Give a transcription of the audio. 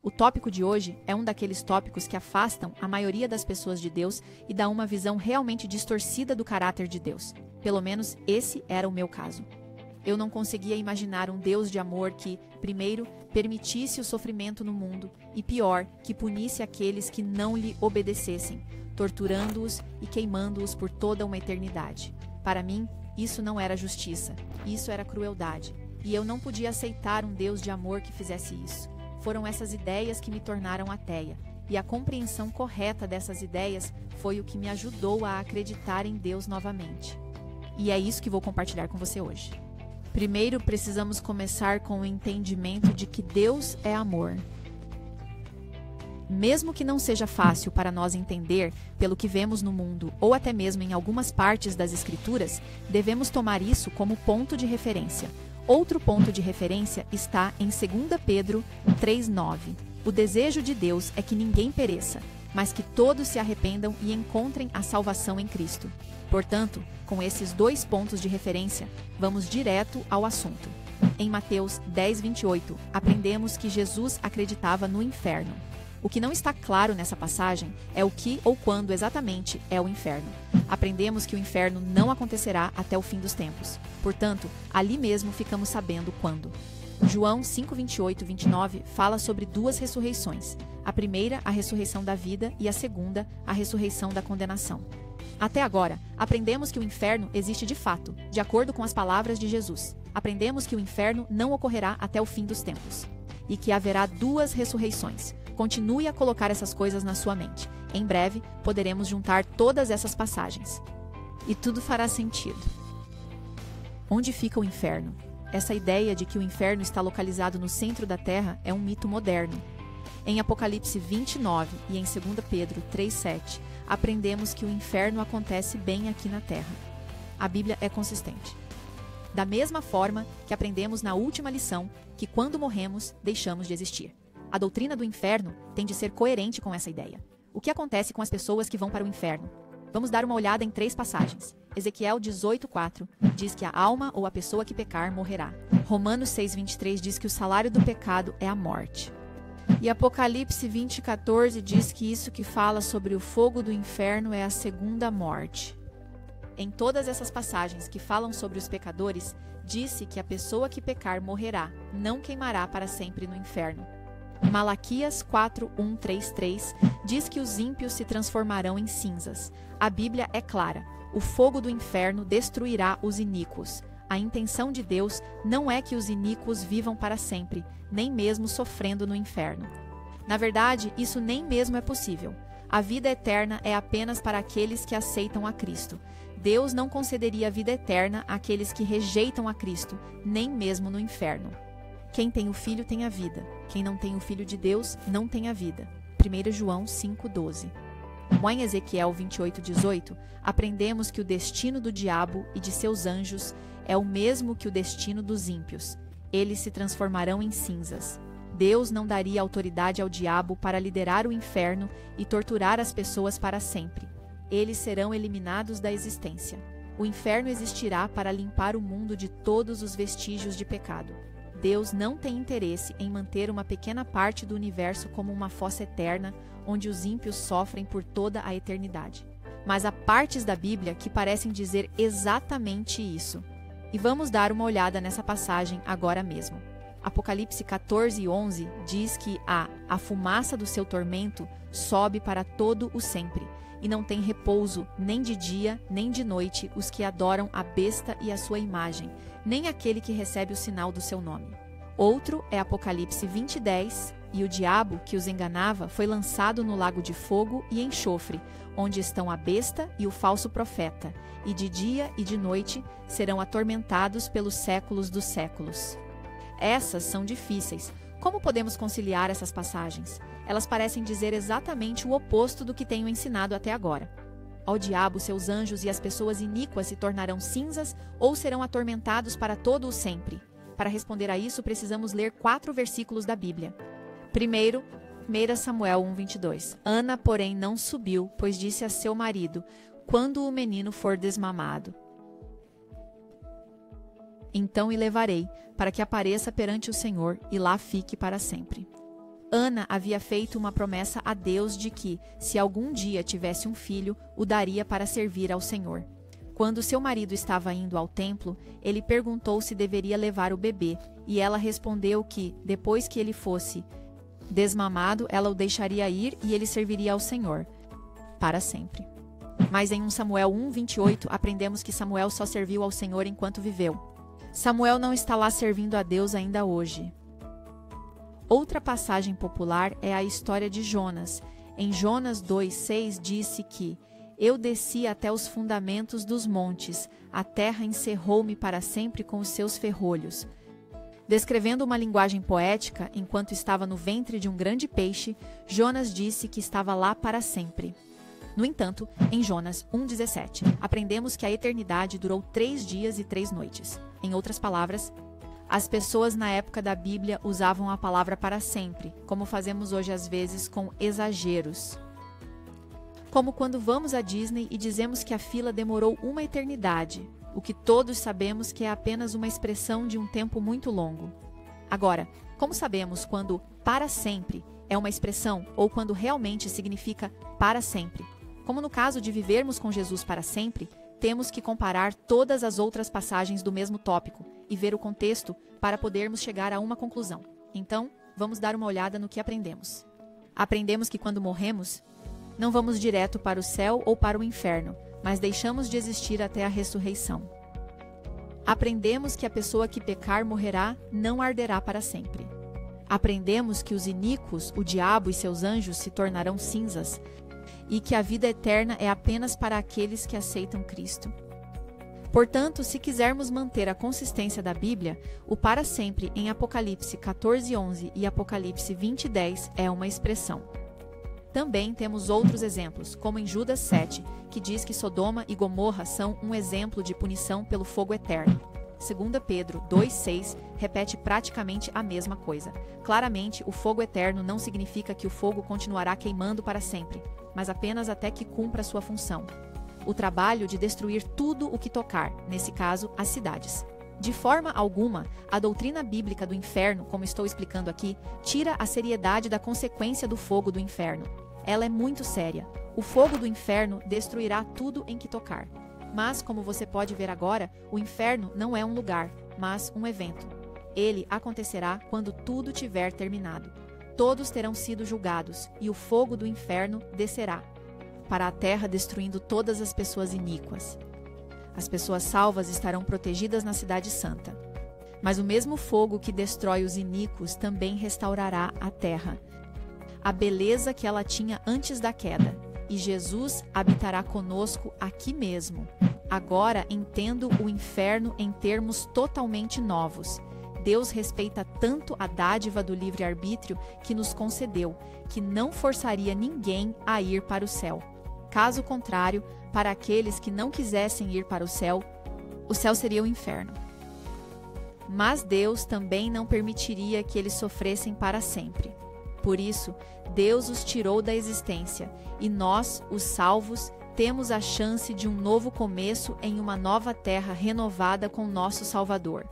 O tópico de hoje é um daqueles tópicos que afastam a maioria das pessoas de Deus e dá uma visão realmente distorcida do caráter de Deus. Pelo menos esse era o meu caso. Eu não conseguia imaginar um Deus de amor que, primeiro, permitisse o sofrimento no mundo e, pior, que punisse aqueles que não lhe obedecessem, torturando-os e queimando-os por toda uma eternidade. Para mim, isso não era justiça, isso era crueldade, e eu não podia aceitar um Deus de amor que fizesse isso. Foram essas ideias que me tornaram ateia, e a compreensão correta dessas ideias foi o que me ajudou a acreditar em Deus novamente. E é isso que vou compartilhar com você hoje. Primeiro, precisamos começar com o entendimento de que Deus é amor. Mesmo que não seja fácil para nós entender pelo que vemos no mundo ou até mesmo em algumas partes das Escrituras, devemos tomar isso como ponto de referência. Outro ponto de referência está em 2 Pedro 3,9. O desejo de Deus é que ninguém pereça, mas que todos se arrependam e encontrem a salvação em Cristo. Portanto, com esses dois pontos de referência, vamos direto ao assunto. Em Mateus 10:28, aprendemos que Jesus acreditava no inferno. O que não está claro nessa passagem é o que ou quando exatamente é o inferno. Aprendemos que o inferno não acontecerá até o fim dos tempos. Portanto, ali mesmo ficamos sabendo quando. João 5:28-29 fala sobre duas ressurreições. A primeira, a ressurreição da vida, e a segunda, a ressurreição da condenação. Até agora, aprendemos que o inferno existe de fato, de acordo com as palavras de Jesus. Aprendemos que o inferno não ocorrerá até o fim dos tempos. E que haverá duas ressurreições. Continue a colocar essas coisas na sua mente. Em breve, poderemos juntar todas essas passagens. E tudo fará sentido. Onde fica o inferno? Essa ideia de que o inferno está localizado no centro da Terra é um mito moderno. Em Apocalipse 29 e em 2 Pedro 3,7, aprendemos que o inferno acontece bem aqui na Terra. A Bíblia é consistente. Da mesma forma que aprendemos na última lição que quando morremos, deixamos de existir. A doutrina do inferno tem de ser coerente com essa ideia. O que acontece com as pessoas que vão para o inferno? Vamos dar uma olhada em 3 passagens. Ezequiel 18:4 diz que a alma ou a pessoa que pecar morrerá. Romanos 6:23 diz que o salário do pecado é a morte. E Apocalipse 20:14 diz que isso que fala sobre o fogo do inferno é a segunda morte. Em todas essas passagens que falam sobre os pecadores, disse que a pessoa que pecar morrerá, não queimará para sempre no inferno. Malaquias 4:1-3 diz que os ímpios se transformarão em cinzas. A Bíblia é clara: o fogo do inferno destruirá os iníquos. A intenção de Deus não é que os iníquos vivam para sempre, nem mesmo sofrendo no inferno. Na verdade, isso nem mesmo é possível. A vida eterna é apenas para aqueles que aceitam a Cristo. Deus não concederia a vida eterna àqueles que rejeitam a Cristo, nem mesmo no inferno. Quem tem o Filho tem a vida. Quem não tem o Filho de Deus não tem a vida. 1 João 5:12. Em Ezequiel 28:18, aprendemos que o destino do diabo e de seus anjos é o mesmo que o destino dos ímpios. Eles se transformarão em cinzas. Deus não daria autoridade ao diabo para liderar o inferno e torturar as pessoas para sempre. Eles serão eliminados da existência. O inferno existirá para limpar o mundo de todos os vestígios de pecado. Deus não tem interesse em manter uma pequena parte do universo como uma fossa eterna, onde os ímpios sofrem por toda a eternidade. Mas há partes da Bíblia que parecem dizer exatamente isso. E vamos dar uma olhada nessa passagem agora mesmo. Apocalipse 14:11 diz que a fumaça do seu tormento sobe para todo o sempre, e não tem repouso nem de dia nem de noite os que adoram a besta e a sua imagem, nem aquele que recebe o sinal do seu nome. Outro é Apocalipse 20:10, e o diabo que os enganava foi lançado no lago de fogo e enxofre, onde estão a besta e o falso profeta, e de dia e de noite serão atormentados pelos séculos dos séculos. Essas são difíceis. Como podemos conciliar essas passagens? Elas parecem dizer exatamente o oposto do que tenho ensinado até agora. Ao diabo, seus anjos e as pessoas iníquas se tornarão cinzas ou serão atormentados para todo o sempre. Para responder a isso, precisamos ler 4 versículos da Bíblia. Primeiro, 1 Samuel 1:22. Ana, porém, não subiu, pois disse a seu marido: quando o menino for desmamado, então o levarei, para que apareça perante o Senhor e lá fique para sempre. Ana havia feito uma promessa a Deus de que, se algum dia tivesse um filho, o daria para servir ao Senhor. Quando seu marido estava indo ao templo, ele perguntou se deveria levar o bebê, e ela respondeu que, depois que ele fosse desmamado, ela o deixaria ir e ele serviria ao Senhor para sempre. Mas em 1 Samuel 1:28 aprendemos que Samuel só serviu ao Senhor enquanto viveu. Samuel não está lá servindo a Deus ainda hoje. Outra passagem popular é a história de Jonas. Em Jonas 2:6 disse que eu desci até os fundamentos dos montes, a terra encerrou-me para sempre com os seus ferrolhos. Descrevendo uma linguagem poética, enquanto estava no ventre de um grande peixe, Jonas disse que estava lá para sempre. No entanto, em Jonas 1:17, aprendemos que a eternidade durou 3 dias e 3 noites. Em outras palavras, as pessoas na época da Bíblia usavam a palavra para sempre, como fazemos hoje às vezes com exageros. Como quando vamos à Disney e dizemos que a fila demorou uma eternidade, o que todos sabemos que é apenas uma expressão de um tempo muito longo. Agora, como sabemos quando para sempre é uma expressão ou quando realmente significa para sempre? Como no caso de vivermos com Jesus para sempre, temos que comparar todas as outras passagens do mesmo tópico e ver o contexto para podermos chegar a uma conclusão. Então, vamos dar uma olhada no que aprendemos. Aprendemos que quando morremos, não vamos direto para o céu ou para o inferno, mas deixamos de existir até a ressurreição. Aprendemos que a pessoa que pecar morrerá, não arderá para sempre. Aprendemos que os iníquos, o diabo e seus anjos se tornarão cinzas, e que a vida eterna é apenas para aqueles que aceitam Cristo. Portanto, se quisermos manter a consistência da Bíblia, o para sempre em Apocalipse 14:11 e Apocalipse 20:10 é uma expressão. Também temos outros exemplos, como em Judas 7, que diz que Sodoma e Gomorra são um exemplo de punição pelo fogo eterno. 2 Pedro 2:6 repete praticamente a mesma coisa. Claramente, o fogo eterno não significa que o fogo continuará queimando para sempre, mas apenas até que cumpra sua função. O trabalho de destruir tudo o que tocar, nesse caso, as cidades. De forma alguma, a doutrina bíblica do inferno, como estou explicando aqui, tira a seriedade da consequência do fogo do inferno. Ela é muito séria. O fogo do inferno destruirá tudo em que tocar. Mas, como você pode ver agora, o inferno não é um lugar, mas um evento. Ele acontecerá quando tudo tiver terminado. Todos terão sido julgados, e o fogo do inferno descerá para a terra, destruindo todas as pessoas iníquas. As pessoas salvas estarão protegidas na Cidade Santa. Mas o mesmo fogo que destrói os iníquos também restaurará a terra, a beleza que ela tinha antes da queda, e Jesus habitará conosco aqui mesmo. Agora entendo o inferno em termos totalmente novos. Deus respeita tanto a dádiva do livre-arbítrio que nos concedeu, que não forçaria ninguém a ir para o céu. Caso contrário, para aqueles que não quisessem ir para o céu seria o inferno. Mas Deus também não permitiria que eles sofressem para sempre. Por isso, Deus os tirou da existência, e nós, os salvos, temos a chance de um novo começo em uma nova terra renovada com nosso Salvador.